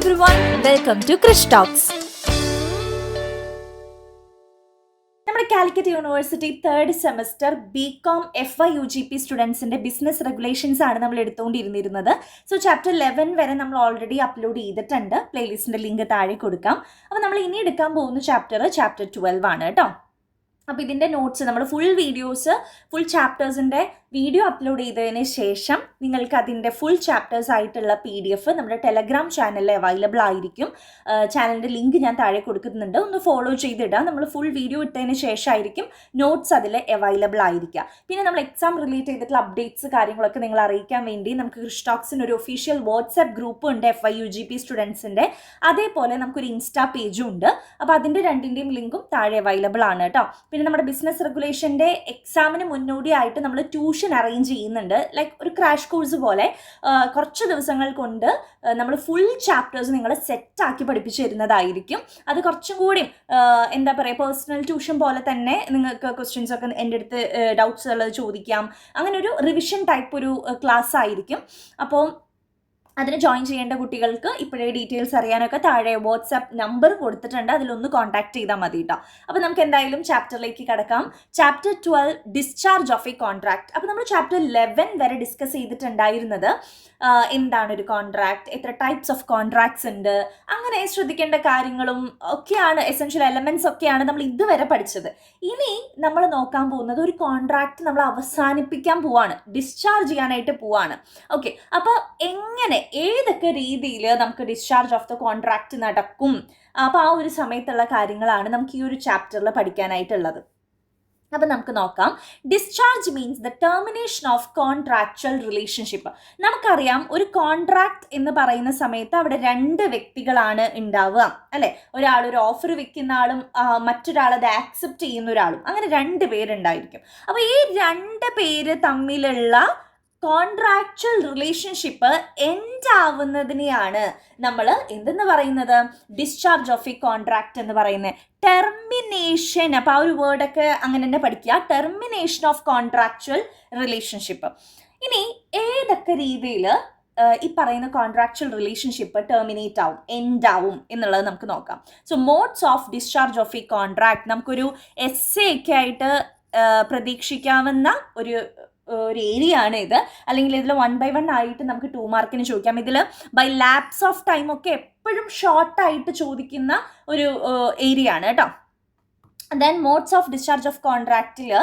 everyone, welcome to Krish Talks. നമ്മുടെ Calicut university 3rd semester BCom FY/UGP സ്റ്റുഡൻസിൻ്റെ business regulations ആണ് നമ്മൾ എടുത്തുകൊണ്ടിരുന്നിരുന്നത്. സോ ചാപ്റ്റർ 11 വരെ നമ്മൾ ഓൾറെഡി അപ്ലോഡ് ചെയ്തിട്ടുണ്ട്. പ്ലേലിസ്റ്റിൻ്റെ ലിങ്ക് താഴെ കൊടുക്കാം. അപ്പോൾ നമ്മൾ ഇനി എടുക്കാൻ പോകുന്ന ചാപ്റ്റർ 12 ആണ് കേട്ടോ. അപ്പോൾ ഇതിൻ്റെ നോട്ട്സ് നമ്മൾ ഫുൾ ചാപ്റ്റേഴ്സിൻ്റെ വീഡിയോ അപ്ലോഡ് ചെയ്തതിന് ശേഷം നിങ്ങൾക്ക് അതിൻ്റെ ഫുൾ ചാപ്റ്റേഴ്സ് ആയിട്ടുള്ള PDF നമ്മുടെ ടെലഗ്രാം ചാനലിൽ അവൈലബിൾ ആയിരിക്കും. ചാനലിൻ്റെ ലിങ്ക് ഞാൻ താഴെ കൊടുക്കുന്നുണ്ട്, ഒന്ന് ഫോളോ ചെയ്തിടാം. നമ്മൾ ഫുൾ വീഡിയോ ഇട്ടതിന് ശേഷമായിരിക്കും നോട്ട്സ് അതിൽ അവൈലബിൾ ആയിരിക്കുക. പിന്നെ നമ്മൾ എക്സാം റിലേറ്റ് ചെയ്തിട്ടുള്ള അപ്ഡേറ്റ്സ് കാര്യങ്ങളൊക്കെ നിങ്ങൾ അറിയിക്കാൻ വേണ്ടി നമുക്ക് ക്രിഷ് ടോക്സിന് ഒരു ഒഫീഷ്യൽ വാട്സാപ്പ് ഗ്രൂപ്പ് ഉണ്ട് FY/UGP സ്റ്റുഡൻസിൻ്റെ. അതേപോലെ നമുക്കൊരു ഇൻസ്റ്റാ പേജും ഉണ്ട്. അപ്പോൾ അതിൻ്റെ രണ്ടിൻ്റെയും ലിങ്കും താഴെ അവൈലബിൾ ആണ് കേട്ടോ. പിന്നെ നമ്മുടെ ബിസിനസ് റെഗുലേഷൻ്റെ എക്സാമിന് മുന്നോടിയായിട്ട് നമ്മൾ ട്യൂഷൻ അറേഞ്ച് ചെയ്യുന്നുണ്ട്. ലൈക്ക് ഒരു ക്രാഷ് കോഴ്സ് പോലെ കുറച്ച് ദിവസങ്ങൾ കൊണ്ട് നമ്മൾ ഫുൾ ചാപ്റ്റേഴ്സ് നിങ്ങളെ സെറ്റാക്കി പഠിപ്പിച്ചു തരുന്നതായിരിക്കും. അത് കുറച്ചും കൂടി എന്താ പറയുക, പേഴ്സണൽ ട്യൂഷൻ പോലെ തന്നെ നിങ്ങൾക്ക് ക്വസ്റ്റ്യൻസ് ഒക്കെ എൻ്റെ അടുത്ത് ഡൗട്ട്സ് ഉള്ളത് ചോദിക്കാം. അങ്ങനെ ഒരു റിവിഷൻ ടൈപ്പ് ഒരു ക്ലാസ് ആയിരിക്കും. അപ്പോൾ അതിന് ജോയിൻ ചെയ്യേണ്ട കുട്ടികൾക്ക് ഇപ്പോഴേ ഡീറ്റെയിൽസ് അറിയാനൊക്കെ താഴെ വാട്സാപ്പ് നമ്പർ കൊടുത്തിട്ടുണ്ട്, അതിലൊന്ന് കോൺടാക്ട് ചെയ്താൽ മതി കേട്ടോ. അപ്പോൾ നമുക്ക് എന്തായാലും ചാപ്റ്ററിലേക്ക് കടക്കാം. Chapter 12 discharge of a contract. അപ്പോൾ നമ്മൾ ചാപ്റ്റർ 11 വരെ ഡിസ്കസ് ചെയ്തിട്ടുണ്ടായിരുന്നത് എന്താണ് ഒരു കോൺട്രാക്ട്, എത്ര ടൈപ്സ് ഓഫ് കോൺട്രാക്ട്സ് ഉണ്ട്, അങ്ങനെ ശ്രദ്ധിക്കേണ്ട കാര്യങ്ങളും ഒക്കെയാണ്, എസെൻഷ്യൽ എലമെൻറ്റ്സ് ഒക്കെയാണ് നമ്മൾ ഇതുവരെ പഠിച്ചത്. ഇനി നമ്മൾ നോക്കാൻ പോകുന്നത് ഒരു കോൺട്രാക്ട് നമ്മൾ അവസാനിപ്പിക്കാൻ പോവാണ്, ഡിസ്ചാർജ് ചെയ്യാനായിട്ട് പോവാണ്. ഓക്കെ, അപ്പോൾ എങ്ങനെ ഏതൊക്കെ രീതിയിൽ നമുക്ക് ഡിസ്ചാർജ് ഓഫ് ദ കോൺട്രാക്ട് നടക്കും, അപ്പോൾ ആ ഒരു സമയത്തുള്ള കാര്യങ്ങളാണ് നമുക്ക് ഈ ഒരു ചാപ്റ്ററിൽ പഠിക്കാനായിട്ടുള്ളത്. അപ്പം നമുക്ക് നോക്കാം. Discharge means the termination of contractual relationship. നമുക്കറിയാം ഒരു കോൺട്രാക്ട് എന്ന് പറയുന്ന സമയത്ത് അവിടെ 2 വ്യക്തികളാണ് ഉണ്ടാവുക, അല്ലേ? ഒരാൾ ഒരു ഓഫർ വെക്കുന്ന ആളും മറ്റൊരാൾ അത് ആക്സെപ്റ്റ് ചെയ്യുന്ന ഒരാളും, അങ്ങനെ 2 പേരുണ്ടായിരിക്കും. അപ്പോൾ ഈ 2 പേര് തമ്മിലുള്ള കോൺട്രാക്ച്വൽ റിലേഷൻഷിപ്പ് എൻഡ് ആവുന്നതിനെയാണ് നമ്മൾ എന്തെന്ന് പറയുന്നത്, ഡിസ്ചാർജ് ഓഫ് എ കോൺട്രാക്ട് എന്ന് പറയുന്നത്. ടെർമിനേഷൻ, അപ്പോൾ ആ ഒരു വേർഡൊക്കെ അങ്ങനെ തന്നെ പഠിക്കുക, ടെർമിനേഷൻ ഓഫ് കോൺട്രാക്ച്വൽ റിലേഷൻഷിപ്പ്. ഇനി ഏതൊക്കെ രീതിയിൽ ഈ പറയുന്ന കോൺട്രാക്ച്വൽ റിലേഷൻഷിപ്പ് ടെർമിനേറ്റ് ആവും, എൻഡ് ആവും എന്നുള്ളത് നമുക്ക് നോക്കാം. So modes of discharge of a contract, നമുക്കൊരു essay ഒക്കെ ആയിട്ട് പ്രതീക്ഷിക്കാവുന്ന ഒരു ഏരിയ ആണ് ഇത്. അല്ലെങ്കിൽ ഇതിൽ 1 by 1 ആയിട്ട് നമുക്ക് 2 മാർക്കിന് ചോദിക്കാം. ഇതിൽ ബൈ ലാപ്സ് ഓഫ് ടൈം ഒക്കെ എപ്പോഴും ഷോർട്ടായിട്ട് ചോദിക്കുന്ന ഒരു ഏരിയ ആണ് കേട്ടോ. Then modes of discharge of കോൺട്രാക്റ്റിൽ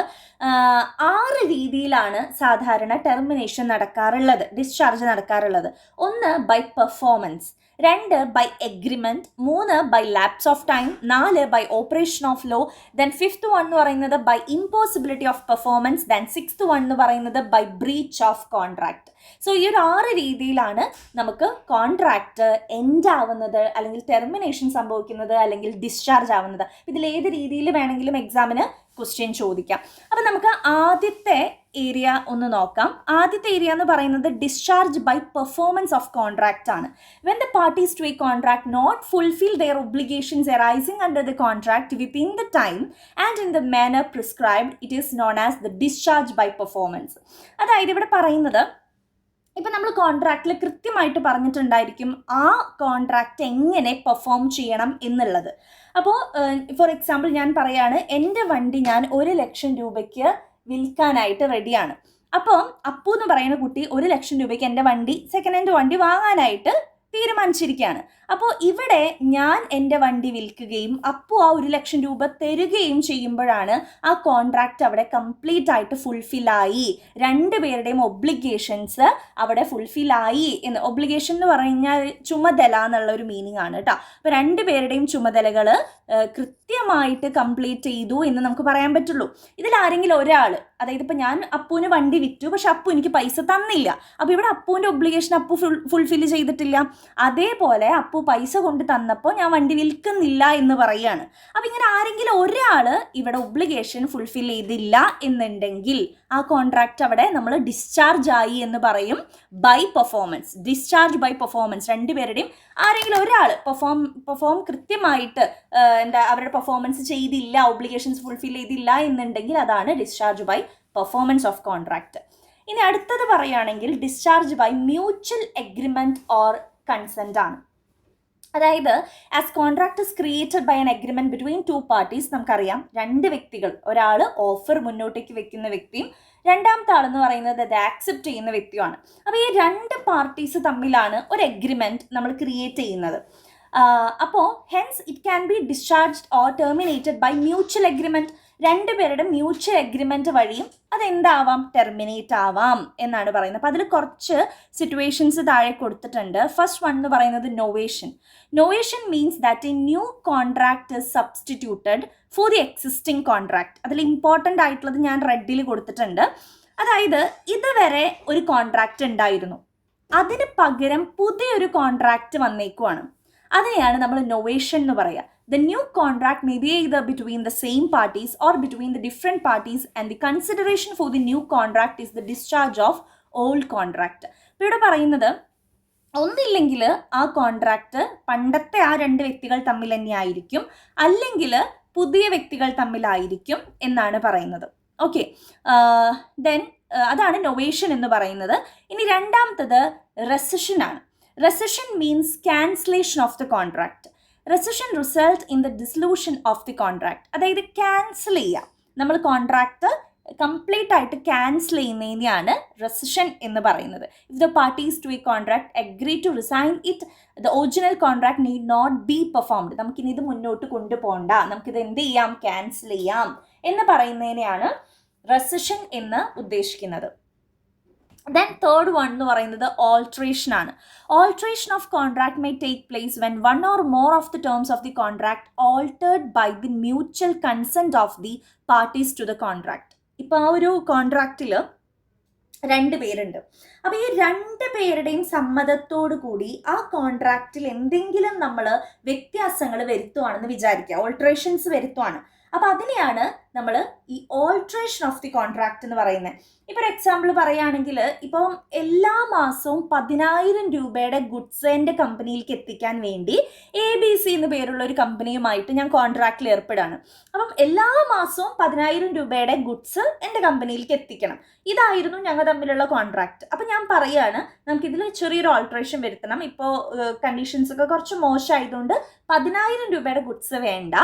6 രീതിയിലാണ് സാധാരണ ടെർമിനേഷൻ നടക്കാറുള്ളത്, ഡിസ്ചാർജ് നടക്കാറുള്ളത്. 1 by performance, 2 by agreement, 3 by lapse of time, 4 by operation of law, then 5th one എന്ന് പറയുന്നത് by impossibility of performance, then 6th one എന്ന് പറയുന്നത് by breach of contract. So ഈ ഒരു 6 രീതിയിലാണ് നമുക്ക് കോൺട്രാക്ട് എൻഡ് ആവുന്നത്, അല്ലെങ്കിൽ ടെർമിനേഷൻ സംഭവിക്കുന്നത്, അല്ലെങ്കിൽ ഡിസ്ചാർജ് ആവുന്നത്. ഇതിൽ ഏത് രീതിയിൽ വേണമെങ്കിലും എക്സാമിന് ക്വസ്റ്റ്യൻ ചോദിക്കാം. അപ്പം നമുക്ക് ആദ്യത്തെ ഏരിയ ഒന്ന് നോക്കാം. ആദ്യത്തെ ഏരിയ എന്ന് പറയുന്നത് discharge by performance of contract ആണ്. When the parties to a contract not fulfil their obligations arising under the contract within the time and in the manner prescribed, it is known as the discharge by performance. അതായത് ഇവിടെ പറയുന്നത്, ഇപ്പം നമ്മൾ കോൺട്രാക്റ്റിൽ കൃത്യമായിട്ട് പറഞ്ഞിട്ടുണ്ടായിരിക്കും ആ contract എങ്ങനെ perform ചെയ്യണം എന്നുള്ളത്. അപ്പോൾ ഫോർ എക്സാമ്പിൾ ഞാൻ പറയുകയാണ്, എൻ്റെ വണ്ടി ഞാൻ 1 ലക്ഷം രൂപയ്ക്ക് വിൽക്കാനായിട്ട് റെഡിയാണ്. അപ്പോൾ അപ്പു എന്ന് പറയുന്ന കുട്ടി 1 ലക്ഷം രൂപയ്ക്ക് എൻ്റെ വണ്ടി, സെക്കൻഡ് ഹാൻഡ് വണ്ടി വാങ്ങാനായിട്ട് തീരുമാനിച്ചിരിക്കുകയാണ്. അപ്പോൾ ഇവിടെ ഞാൻ എൻ്റെ വണ്ടി വിൽക്കുകയും അപ്പു ആ 1 ലക്ഷം രൂപ തരികയും ചെയ്യുമ്പോഴാണ് ആ കോൺട്രാക്റ്റ് അവിടെ കംപ്ലീറ്റ് ആയിട്ട് ഫുൾഫില്ലായി, 2 പേരുടെയും ഒബ്ലിഗേഷൻസ് അവിടെ ഫുൾഫില്ലായി എന്ന്. ഒബ്ലിഗേഷൻ എന്ന് പറഞ്ഞാൽ ചുമതല എന്നുള്ള ഒരു മീനിങ് ആണ് കേട്ടോ. അപ്പോൾ 2 പേരുടെയും ചുമതലകൾ കൃത്യമായിട്ട് കംപ്ലീറ്റ് ചെയ്തു എന്ന് നമുക്ക് പറയാൻ പറ്റുള്ളൂ. ഇതിലാരെങ്കിലും ഒരാൾ, അതായത് ഇപ്പോൾ ഞാൻ അപ്പുവിന് വണ്ടി വിറ്റു, പക്ഷെ അപ്പു എനിക്ക് പൈസ തന്നില്ല. അപ്പോൾ ഇവിടെ അപ്പുവിൻ്റെ ഒബ്ലിഗേഷൻ അപ്പു ഫുൾഫിൽ ചെയ്തിട്ടില്ല. അതേപോലെ അപ്പു പൈസ കൊണ്ട് തന്നപ്പോൾ ഞാൻ വണ്ടി വിൽക്കുന്നില്ല എന്ന് പറയുകയാണ്. അപ്പോൾ ഇങ്ങനെ ആരെങ്കിലും ഒരാൾ ഇവിടെ ഒബ്ലിഗേഷൻ ഫുൾഫിൽ ചെയ്തില്ല എന്നുണ്ടെങ്കിൽ ആ കോൺട്രാക്റ്റ് അവിടെ നമ്മൾ ഡിസ്ചാർജ് ആയി എന്ന് പറയും, by performance. Discharge by performance, 2 പേരുടെയും ആരെങ്കിലും ഒരാൾ പെർഫോം കൃത്യമായിട്ട് അവരുടെ പെർഫോമൻസ് ചെയ്തില്ല, ഒബ്ലിഗേഷൻസ് ഫുൾഫിൽ ചെയ്തില്ല എന്നുണ്ടെങ്കിൽ അതാണ് discharge by performance of contract. ഇനി അടുത്തത് പറയുകയാണെങ്കിൽ discharge by mutual agreement or consent ആണ്. അതായത് as contract is created by an agreement between two parties, നമുക്കറിയാം രണ്ട് വ്യക്തികൾ, ഒരാൾ ഓഫർ മുന്നോട്ടേക്ക് വെക്കുന്ന വ്യക്തിയും രണ്ടാമത്തെ ആളെന്ന് പറയുന്നത് അത് ആക്സെപ്റ്റ് ചെയ്യുന്ന വ്യക്തിയുമാണ്. അപ്പോൾ ഈ രണ്ട് പാർട്ടീസ് തമ്മിലാണ് ഒരു അഗ്രിമെന്റ് നമ്മൾ ക്രിയേറ്റ് ചെയ്യുന്നത്. അപ്പോൾ hence it can be discharged or terminated by mutual agreement. രണ്ടുപേരുടെ മ്യൂച്വൽ അഗ്രിമെന്റ് വഴിയും അതെന്താവാം, ടെർമിനേറ്റ് ആവാം എന്നാണ് പറയുന്നത്. അപ്പോൾ അതിൽ കുറച്ച് സിറ്റുവേഷൻസ് താഴെ കൊടുത്തിട്ടുണ്ട്. ഫസ്റ്റ് വൺ എന്ന് പറയുന്നത് novation. Novation means that a new contract is substituted for the existing contract. അതിൽ ഇമ്പോർട്ടൻ്റ് ആയിട്ടുള്ളത് ഞാൻ റെഡിൽ കൊടുത്തിട്ടുണ്ട്. അതായത് ഇതുവരെ ഒരു കോൺട്രാക്റ്റ് ഉണ്ടായിരുന്നു, അതിന് പകരം പുതിയൊരു കോൺട്രാക്റ്റ് വന്നേക്കുവാണ്. അതിനെയാണ് നമ്മൾ നൊവേഷൻ എന്ന് പറയുക. The new contract may be either between the same parties or between the different parties, and the consideration for the new contract is the discharge of old contract. ഇപ്പോൾ ഇവിടെ പറയുന്നത് ഒന്നില്ലെങ്കിൽ ആ കോൺട്രാക്റ്റ് പണ്ടത്തെ ആ രണ്ട് വ്യക്തികൾ തമ്മിൽ തന്നെ ആയിരിക്കും, അല്ലെങ്കിൽ പുതിയ വ്യക്തികൾ തമ്മിലായിരിക്കും എന്നാണ് പറയുന്നത്. ഓക്കെ, ദെൻ അതാണ് നൊവേഷൻ എന്ന് പറയുന്നത്. ഇനി രണ്ടാമത്തത് റെസിഷൻ ആണ്. Rescission means cancellation of the contract. Rescission result in the dissolution of the contract. അതായത് ക്യാൻസൽ ചെയ്യുക, നമ്മൾ കോൺട്രാക്ട് കംപ്ലീറ്റ് ആയിട്ട് ക്യാൻസൽ ചെയ്യുന്നതിനെയാണ് റെസിഷൻ എന്ന് പറയുന്നത്. If the parties to a contract agree to rescind it, the original contract need not be performed. നമുക്കിനി ഇത് മുന്നോട്ട് കൊണ്ടുപോകണ്ട, നമുക്കിത് എന്ത് ചെയ്യാം, ക്യാൻസൽ ചെയ്യാം എന്ന് പറയുന്നതിനെയാണ് റെസിഷൻ എന്ന് ഉദ്ദേശിക്കുന്നത്. ദെൻ തേർഡ് വൺ എന്ന് പറയുന്നത് ഓൾട്രേഷൻ ആണ്. Alteration of contract may take place when one or more of the terms of the contract altered by the mutual consent of the parties to the contract. ഇപ്പോൾ ആ ഒരു കോൺട്രാക്റ്റിൽ രണ്ട് പേരുണ്ട്. അപ്പോൾ ഈ രണ്ട് പേരുടെയും സമ്മതത്തോടു കൂടി ആ കോൺട്രാക്റ്റിൽ എന്തെങ്കിലും നമ്മൾ വ്യത്യാസങ്ങൾ വരുത്തുവാണെന്ന് വിചാരിക്കുക, ഓൾട്രേഷൻസ് വരുത്തുവാണ്. അപ്പോൾ അതിനെയാണ് നമ്മൾ ഈ ഓൾട്രേഷൻ ഓഫ് ദി കോൺട്രാക്ട് എന്ന് പറയുന്നത്. ഇപ്പോൾ ഒരു എക്സാമ്പിൾ പറയുകയാണെങ്കിൽ, ഇപ്പം എല്ലാ മാസവും 10,000 രൂപയുടെ ഗുഡ്സ് എൻ്റെ കമ്പനിയിലേക്ക് എത്തിക്കാൻ വേണ്ടി ABC എന്ന് പേരുള്ള ഒരു കമ്പനിയുമായിട്ട് ഞാൻ കോൺട്രാക്റ്റിൽ ഏർപ്പെടുകയാണ്. അപ്പം എല്ലാ മാസവും 10,000 രൂപയുടെ ഗുഡ്സ് എൻ്റെ കമ്പനിയിലേക്ക് എത്തിക്കണം. ഇതായിരുന്നു ഞങ്ങൾ തമ്മിലുള്ള കോൺട്രാക്റ്റ്. അപ്പം ഞാൻ പറയുകയാണ്, നമുക്കിതിൽ ചെറിയൊരു ഓൾട്രേഷൻ വരുത്തണം. ഇപ്പോൾ കണ്ടീഷൻസ് ഒക്കെ കുറച്ച് മോശമായതുകൊണ്ട് 10,000 രൂപയുടെ ഗുഡ്സ് വേണ്ട,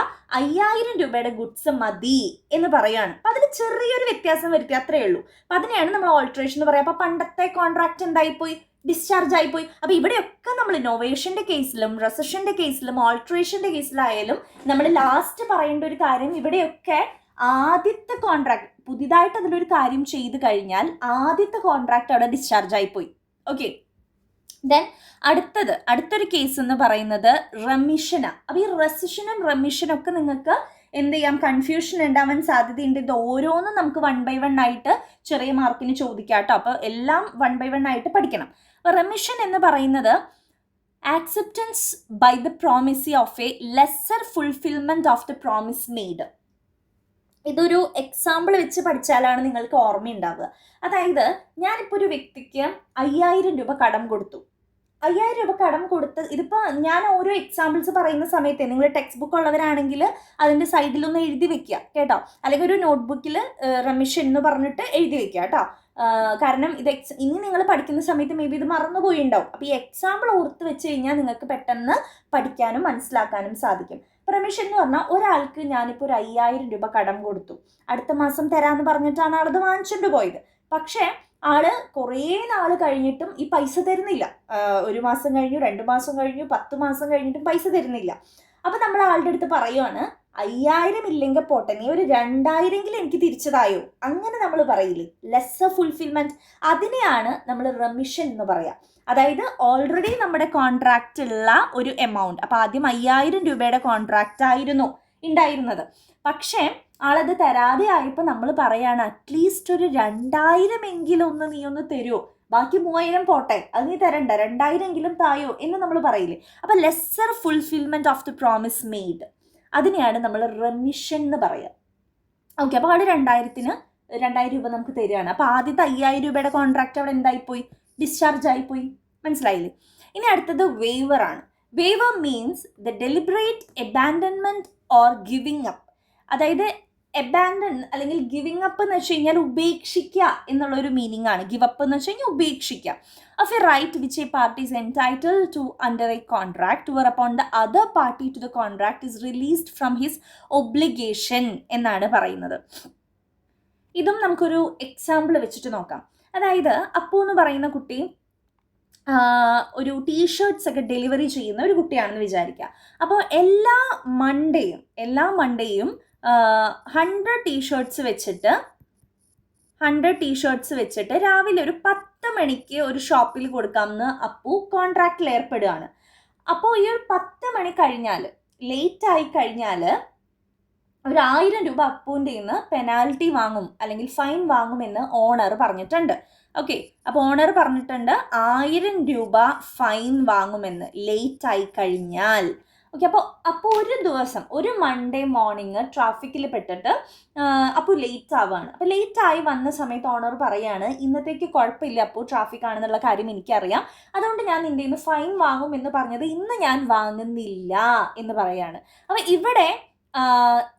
5,000 രൂപയുടെ ഗുഡ്സ് മതി എന്ന് പറയുകയാണ്. അപ്പം അതിൽ ചെറിയൊരു വ്യത്യാസം വരുത്തി, അത്രയേ ഉള്ളൂ. അപ്പം അതിനെയാണ് നമ്മൾ ഓൾട്രേഷൻ എന്ന് പറയുക. അപ്പോൾ പണ്ടത്തെ കോൺട്രാക്റ്റ് എന്തായിപ്പോയി, ഡിസ്ചാർജ് ആയിപ്പോയി. അപ്പോൾ ഇവിടെയൊക്കെ നമ്മൾ നൊവേഷൻ്റെ കേസിലും റെസിഷൻ്റെ കേസിലും ഓൾട്രേഷൻ്റെ കേസിലായാലും നമ്മൾ ലാസ്റ്റ് പറയേണ്ട ഒരു കാര്യം, ഇവിടെയൊക്കെ ആദ്യത്തെ കോൺട്രാക്ട് പുതിയതായിട്ട് അതിലൊരു കാര്യം ചെയ്ത് കഴിഞ്ഞാൽ ആദ്യത്തെ കോൺട്രാക്ട് അവിടെ ഡിസ്ചാർജ് ആയിപ്പോയി. ഓക്കെ, ദെൻ അടുത്തൊരു കേസ് എന്ന് പറയുന്നത് റെമിഷനാണ്. അപ്പോൾ ഈ റെസിഷനും റെമിഷനും ഒക്കെ നിങ്ങൾക്ക് എന്ത് ചെയ്യാം, കൺഫ്യൂഷൻ ഉണ്ടാവാൻ സാധ്യതയുണ്ട്. ഇത് ഓരോന്നും നമുക്ക് 1 by 1 ആയിട്ട് ചെറിയ മാർക്കിന് ചോദിക്കാം കേട്ടോ. അപ്പോൾ എല്ലാം 1 by 1 ആയിട്ട് പഠിക്കണം. അപ്പോൾ റെമിഷൻ എന്ന് പറയുന്നത് acceptance by the promisee of a lesser fulfilment of the promise made. ഇതൊരു എക്സാമ്പിൾ വെച്ച് പഠിച്ചാലാണ് നിങ്ങൾക്ക് ഓർമ്മയുണ്ടാവുക. അതായത് ഞാനിപ്പോൾ ഒരു വ്യക്തിക്ക് 5,000 രൂപ കടം കൊടുത്തു. 5,000 രൂപ കടം കൊടുത്ത്, ഇതിപ്പോൾ ഞാൻ ഓരോ എക്സാമ്പിൾസ് പറയുന്ന സമയത്ത് നിങ്ങൾ ടെക്സ്റ്റ് ബുക്ക് ഉള്ളവരാണെങ്കിൽ അതിൻ്റെ സൈഡിലൊന്ന് എഴുതി വെക്കുക കേട്ടോ, അല്ലെങ്കിൽ ഒരു നോട്ട്ബുക്കിൽ റെമിഷൻ എന്ന് പറഞ്ഞിട്ട് എഴുതി വെക്കുക കേട്ടോ. കാരണം ഇത് ഇനി നിങ്ങൾ പഠിക്കുന്ന സമയത്ത് മേ ബി ഇത് മറന്നുപോയി ഉണ്ടാവും. അപ്പോൾ ഈ എക്സാമ്പിൾ ഓർത്ത് വെച്ച് കഴിഞ്ഞാൽ നിങ്ങൾക്ക് പെട്ടെന്ന് പഠിക്കാനും മനസ്സിലാക്കാനും സാധിക്കും. റെമിഷൻ എന്ന് പറഞ്ഞാൽ ഒരാൾക്ക് ഞാനിപ്പോൾ ഒരു 5,000 രൂപ കടം കൊടുത്തു, അടുത്ത മാസം തരാമെന്ന് പറഞ്ഞിട്ടാണ് ആളത് വാങ്ങിച്ചുകൊണ്ട് പോയത്. പക്ഷേ ആള് കുറേ നാൾ കഴിഞ്ഞിട്ടും ഈ പൈസ തരുന്നില്ല. 1 മാസം കഴിഞ്ഞു, 2 മാസം കഴിഞ്ഞു, 10 മാസം കഴിഞ്ഞിട്ടും പൈസ തരുന്നില്ല. അപ്പോൾ നമ്മൾ ആളുടെ അടുത്ത് പറയുവാണ്, 5,000 ഇല്ലെങ്കിൽ പോട്ടെ, നീ ഒരു 2,000 എനിക്ക് തിരിച്ചതായോ, അങ്ങനെ നമ്മൾ പറയില്ലേ, ലെസ്സർ ഫുൾഫിൽമെൻറ്റ്. അതിനെയാണ് നമ്മൾ റെമിഷൻ എന്ന് പറയാം. അതായത് ഓൾറെഡി നമ്മുടെ കോൺട്രാക്റ്റുള്ള ഒരു എമൗണ്ട്, അപ്പോൾ ആദ്യം 5,000 രൂപയുടെ കോൺട്രാക്റ്റ് ആയിരുന്നു ഉണ്ടായിരുന്നത്. പക്ഷേ ആളത് തരാതെ ആയപ്പോൾ നമ്മൾ പറയാണ്, അറ്റ്ലീസ്റ്റ് ഒരു 2,000 എങ്കിലും നീ ഒന്ന് തരുമോ, ബാക്കി 3,000 പോട്ടെ, അത് നീ തരണ്ട, 2,000 എങ്കിലും തായോ എന്ന് നമ്മൾ പറയില്ലേ. അപ്പോൾ lesser fulfilment of the promise made, അതിനെയാണ് നമ്മൾ റെമിഷൻ എന്ന് പറയുക. ഓക്കെ, അപ്പോൾ അവിടെ 2,000 രൂപ നമുക്ക് തരികയാണ്. അപ്പോൾ ആദ്യത്തെ 5,000 രൂപയുടെ കോൺട്രാക്റ്റ് അവിടെ എന്തായിപ്പോയി, ഡിസ്ചാർജ് ആയിപ്പോയി. മനസ്സിലായില്ലേ? ഇനി അടുത്തത് വേവർ ആണ്. Waiver means the deliberate abandonment or giving up. അതായത് എബാൻഡൺ അല്ലെങ്കിൽ ഗിവിങ് അപ്പ് എന്ന് വെച്ച് കഴിഞ്ഞാൽ ഉപേക്ഷിക്കുക എന്നുള്ളൊരു മീനിങ് ആണ്. ഗിവ് അപ്പ് എന്ന് വെച്ച് കഴിഞ്ഞാൽ ഉപേക്ഷിക്കുക. Of a right which a party is entitled to under a contract where upon the other party to the contract is released from his obligation എന്നാണ് പറയുന്നത്. ഇതും നമുക്കൊരു എക്സാമ്പിൾ വെച്ചിട്ട് നോക്കാം. അതായത് അപ്പു എന്ന് പറയുന്ന കുട്ടി ഒരു ടീഷർട്ട്സ് ഒക്കെ ഡെലിവറി ചെയ്യുന്ന ഒരു കുട്ടിയാണെന്ന് വിചാരിക്കുക. അപ്പോൾ എല്ലാ മൺഡേയും 100 ടീഷർട്ട്സ് വെച്ചിട്ട് രാവിലെ ഒരു 10 മണിക്ക് ഒരു ഷോപ്പിൽ കൊടുക്കാമെന്ന് അപ്പു കോൺട്രാക്റ്റിൽ ഏർപ്പെടുകയാണ്. അപ്പോൾ ഈ ഒരു 10 മണി കഴിഞ്ഞാൽ, ലേറ്റായി കഴിഞ്ഞാൽ ഒരു 1000 രൂപ അപ്പുവിൻ്റെ നിന്ന് പെനാൽറ്റി വാങ്ങും അല്ലെങ്കിൽ ഫൈൻ വാങ്ങുമെന്ന് ഓണർ പറഞ്ഞിട്ടുണ്ട്. ഓക്കെ, അപ്പോൾ ഓണർ പറഞ്ഞിട്ടുണ്ട് 1000 രൂപ ഫൈൻ വാങ്ങുമെന്ന് ലേറ്റായി കഴിഞ്ഞാൽ. ഓക്കെ, അപ്പോൾ ഒരു ദിവസം, ഒരു മൺഡേ മോർണിംഗ് ട്രാഫിക്കിൽ പെട്ടിട്ട് അപ്പോൾ ലേറ്റ് ആവുകയാണ്. അപ്പോൾ ലേറ്റായി വന്ന സമയത്ത് ഓണർ പറയാണ്, ഇന്നത്തേക്ക് കുഴപ്പമില്ല അപ്പോൾ ട്രാഫിക് ആണെന്നുള്ള കാര്യം എനിക്കറിയാം, അതുകൊണ്ട് ഞാൻ നിൻ്റെ നിന്ന് ഫൈൻ വാങ്ങും എന്ന് പറഞ്ഞത് ഇന്ന് ഞാൻ വാങ്ങുന്നില്ല എന്ന് പറയാണ്. അപ്പോൾ ഇവിടെ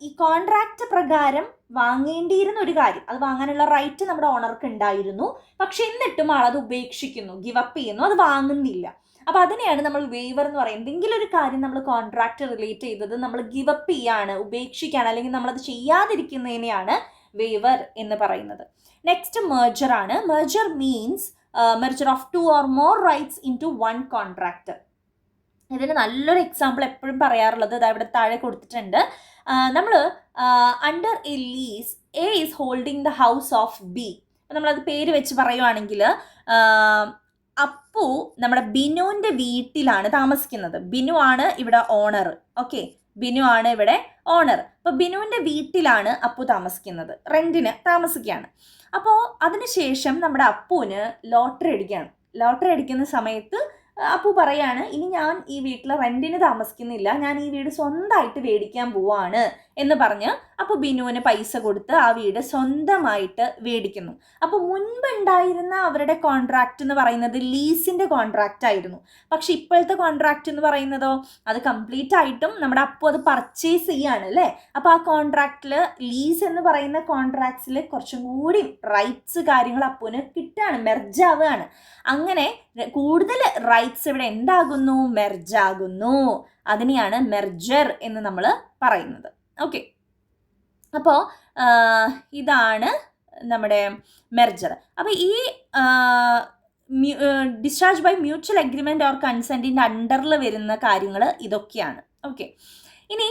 ഈ കോൺട്രാക്റ്റ് പ്രകാരം വാങ്ങേണ്ടിയിരുന്ന ഒരു കാര്യം, അത് വാങ്ങാനുള്ള റൈറ്റ് നമ്മുടെ ഓണർക്ക് ഉണ്ടായിരുന്നു. പക്ഷെ എന്നിട്ടും ആളത് ഉപേക്ഷിക്കുന്നു, ഗിവ് അപ്പ് ചെയ്യുന്നു, അത് വാങ്ങുന്നില്ല. അപ്പോൾ അതിനെയാണ് നമ്മൾ വേവർ എന്ന് പറയുന്നത്. എന്തെങ്കിലും ഒരു കാര്യം നമ്മൾ കോൺട്രാക്റ്റ് റിലേറ്റ് ചെയ്തത് നമ്മൾ ഗിവ് അപ്പ് ചെയ്യാണ്, ഉപേക്ഷിക്കുകയാണ്, അല്ലെങ്കിൽ നമ്മളത് ചെയ്യാതിരിക്കുന്നതിനെയാണ് വേവർ എന്ന് പറയുന്നത്. നെക്സ്റ്റ് മെർജർ ആണ്. Merger means merger of 2 or more rights into 1 contract. ഇതിന് നല്ലൊരു എക്സാമ്പിൾ എപ്പോഴും പറയാറുള്ളത് ഇതാ ഇവിടെ താഴെ കൊടുത്തിട്ടുണ്ട്. നമ്മൾ under A lease A is holding the house of B. നമ്മളത് പേര് വെച്ച് പറയുവാണെങ്കിൽ അപ്പു നമ്മുടെ ബിനുവിൻ്റെ വീട്ടിലാണ് താമസിക്കുന്നത്. ബിനു ആണ് ഇവിടെ ഓണർ. ഓക്കെ, ബിനു ആണ് ഇവിടെ ഓണർ. അപ്പോൾ ബിനുവിൻ്റെ വീട്ടിലാണ് അപ്പു താമസിക്കുന്നത്, റെൻറ്റിന് താമസിക്കുകയാണ്. അപ്പോൾ അതിനുശേഷം നമ്മുടെ അപ്പുവിന് ലോട്ടറി അടിക്കുകയാണ്. ലോട്ടറി അടിക്കുന്ന സമയത്ത് അപ്പു പറയാണ്, ഇനി ഞാൻ ഈ വീട്ടിൽ റെൻറ്റിന് താമസിക്കുന്നില്ല, ഞാൻ ഈ വീട് സ്വന്തമായിട്ട് മേടിക്കാൻ പോവാണ് എന്ന് പറഞ്ഞ് അപ്പോൾ ബിനുവിന് പൈസ കൊടുത്ത് ആ വീട് സ്വന്തമായിട്ട് മേടിക്കുന്നു. അപ്പോൾ മുൻപുണ്ടായിരുന്ന അവരുടെ കോൺട്രാക്റ്റ് എന്ന് പറയുന്നത് ലീസിൻ്റെ കോൺട്രാക്റ്റ് ആയിരുന്നു. പക്ഷെ ഇപ്പോഴത്തെ കോൺട്രാക്റ്റ് എന്ന് പറയുന്നതോ അത് കംപ്ലീറ്റ് ആയിട്ടും നമ്മുടെ അപ്പു അത് പർച്ചേസ് ചെയ്യാണ് അല്ലേ. അപ്പോൾ ആ കോൺട്രാക്റ്റിൽ, ലീസ് എന്ന് പറയുന്ന കോൺട്രാക്ട്സിൽ കുറച്ചും കൂടി റൈറ്റ്സ് കാര്യങ്ങൾ അപ്പുവിന് കിട്ടുകയാണ്, മെർജാവുകയാണ്. അങ്ങനെ കൂടുതൽ റൈറ്റ്സ് ഇവിടെ എന്താകുന്നു, മെർജാകുന്നു. അതിനെയാണ് മെർജർ എന്ന് നമ്മൾ പറയുന്നത്. ഓക്കെ, അപ്പോൾ ഇതാണ് നമ്മുടെ മെർജർ. അപ്പോൾ ഈ discharge by mutual agreement or കൺസെൻറ്റിൻ്റെ അണ്ടറിൽ വരുന്ന കാര്യങ്ങൾ ഇതൊക്കെയാണ്. ഓക്കെ, ഇനി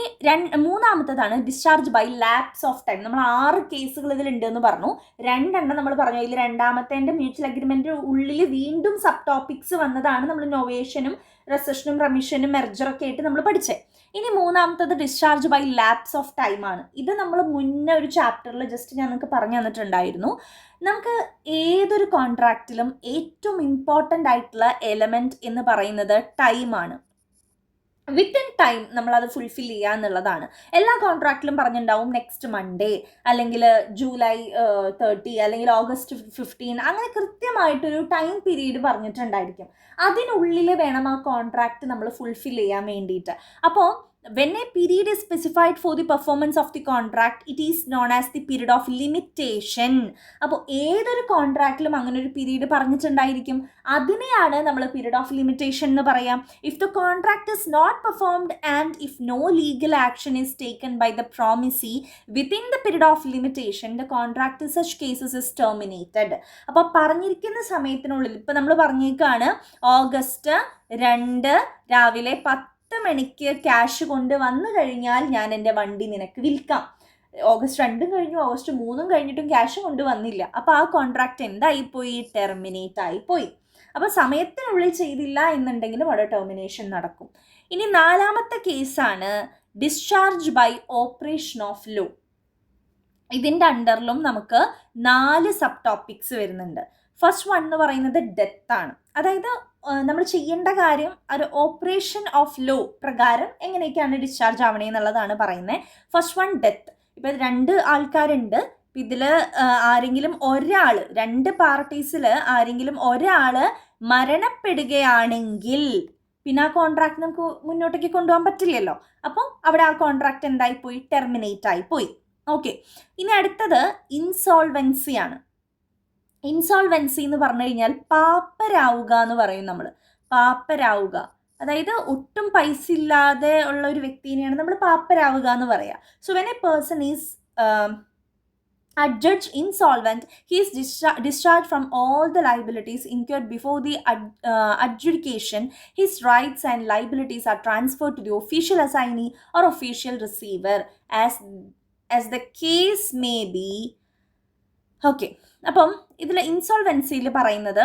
മൂന്നാമത്തേതാണ് discharge by lapse of time. നമ്മൾ 6 കേസുകൾ ഇതിലുണ്ടെന്ന് പറഞ്ഞു. 2 നമ്മൾ പറഞ്ഞു. ഇതിൽ രണ്ടാമത്തേൻ്റെ മ്യൂച്വൽ അഗ്രിമെൻ്റ് ഉള്ളിൽ വീണ്ടും സബ് ടോപ്പിക്സ് വന്നതാണ്. നമ്മൾ നൊവേഷനും റെസഷനും റെമിഷനും മെർജറൊക്കെ ആയിട്ട് നമ്മൾ പഠിച്ചത്. ഇനി മൂന്നാമത്തത് discharge by lapse of time ആണ്. ഇത് നമ്മൾ മുന്നേ ഒരു ചാപ്റ്ററിൽ ജസ്റ്റ് ഞാൻ നിങ്ങൾക്ക് പറഞ്ഞു തന്നിട്ടുണ്ടായിരുന്നു. നമുക്ക് ഏതൊരു കോൺട്രാക്റ്റിലും ഏറ്റവും ഇമ്പോർട്ടൻ്റ് ആയിട്ടുള്ള എലമെൻറ്റ് എന്ന് പറയുന്നത് ടൈമാണ്. വിത്തിൻ ടൈം നമ്മളത് ഫുൾഫിൽ ചെയ്യുക എന്നുള്ളതാണ്. എല്ലാ കോൺട്രാക്റ്റിലും പറഞ്ഞിട്ടുണ്ടാവും നെക്സ്റ്റ് മൺഡേ, അല്ലെങ്കിൽ ജൂലൈ 30, അല്ലെങ്കിൽ ഓഗസ്റ്റ് 15, അങ്ങനെ കൃത്യമായിട്ടൊരു ടൈം പീരീഡ് പറഞ്ഞിട്ടുണ്ടായിരിക്കും. അതിനുള്ളിൽ വേണം ആ കോൺട്രാക്റ്റ് നമ്മൾ ഫുൾഫിൽ ചെയ്യാൻ വേണ്ടിയിട്ട്. അപ്പോൾ when a period is specified for the performance of the contract, it is known as the period of limitation. അപ്പോൾ ഏതൊരു കോൺട്രാക്റ്റിലും അങ്ങനെ ഒരു പീരീഡ് പറഞ്ഞിട്ടുണ്ടായിരിക്കും. അതിനെയാണ് നമ്മൾ പീരീഡ് ഓഫ് ലിമിറ്റേഷൻ എന്ന് പറയാം. If the contract is not performed and if no legal action is taken by the promisee within the period of limitation, the contract in such cases is terminated. അപ്പോൾ പറഞ്ഞിരിക്കുന്ന സമയത്തിനുള്ളിൽ, ഇപ്പോൾ നമ്മൾ പറഞ്ഞേക്കാണ് August 2 രാവിലെ 10 മണിക്ക് cash കൊണ്ട് വന്നു കഴിഞ്ഞാൽ ഞാൻ എൻ്റെ വണ്ടി നിനക്ക് വിൽക്കാം. ഓഗസ്റ്റ് 2 കഴിഞ്ഞു, ഓഗസ്റ്റ് 3 കഴിഞ്ഞിട്ടും ക്യാഷ് കൊണ്ട് വന്നില്ല. അപ്പോൾ ആ കോൺട്രാക്റ്റ് എന്തായിപ്പോയി, ടെർമിനേറ്റ് ആയിപ്പോയി. അപ്പോൾ സമയത്തിനുള്ളിൽ ചെയ്തില്ല എന്നുണ്ടെങ്കിലും അവിടെ ടെർമിനേഷൻ നടക്കും. ഇനി 4ാമത്തെ കേസാണ് discharge by operation of law. ഇതിൻ്റെ അണ്ടറിലും നമുക്ക് 4 സബ് ടോപ്പിക്സ് വരുന്നുണ്ട്. ഫസ്റ്റ് വൺ എന്ന് പറയുന്നത് ഡെത്ത് ആണ്. അതായത് നമ്മൾ ചെയ്യേണ്ട കാര്യം ഒരു ഓപ്പറേഷൻ ഓഫ് ലോ പ്രകാരം എങ്ങനെയൊക്കെയാണ് ഡിസ്ചാർജ് ആവണേ എന്നുള്ളതാണ് പറയുന്നത്. First one death. ഇപ്പോൾ 2 ആൾക്കാരുണ്ട്. ഇതിൽ ആരെങ്കിലും ഒരാൾ, 2 പാർട്ടീസിൽ ആരെങ്കിലും ഒരാൾ മരണപ്പെടുകയാണെങ്കിൽ പിന്നെ ആ കോൺട്രാക്ട് നമുക്ക് മുന്നോട്ടേക്ക് കൊണ്ടുപോകാൻ പറ്റില്ലല്ലോ. അപ്പോൾ അവിടെ ആ കോൺട്രാക്ട് എന്തായിപ്പോയി, ടെർമിനേറ്റ് ആയിപ്പോയി. ഓക്കെ, ഇനി അടുത്തത് ഇൻസോൾവൻസിയാണ്. ഇൻസോൾവൻസി എന്ന് പറഞ്ഞു കഴിഞ്ഞാൽ പാപ്പരാവുക എന്ന് പറയും നമ്മൾ. പാപ്പരാവുക, അതായത് ഒട്ടും പൈസ ഇല്ലാതെ ഉള്ള ഒരു വ്യക്തിനെയാണ് നമ്മൾ പാപ്പരാവുക എന്ന് പറയുക. So when A person is adjudged insolvent, he is discharged from all the liabilities incurred before the adjudication. His rights and liabilities are transferred to the official assignee or official receiver as the case may be. Okay, അപ്പം ഇതിൽ ഇൻസോൾവൻസിയിൽ പറയുന്നത്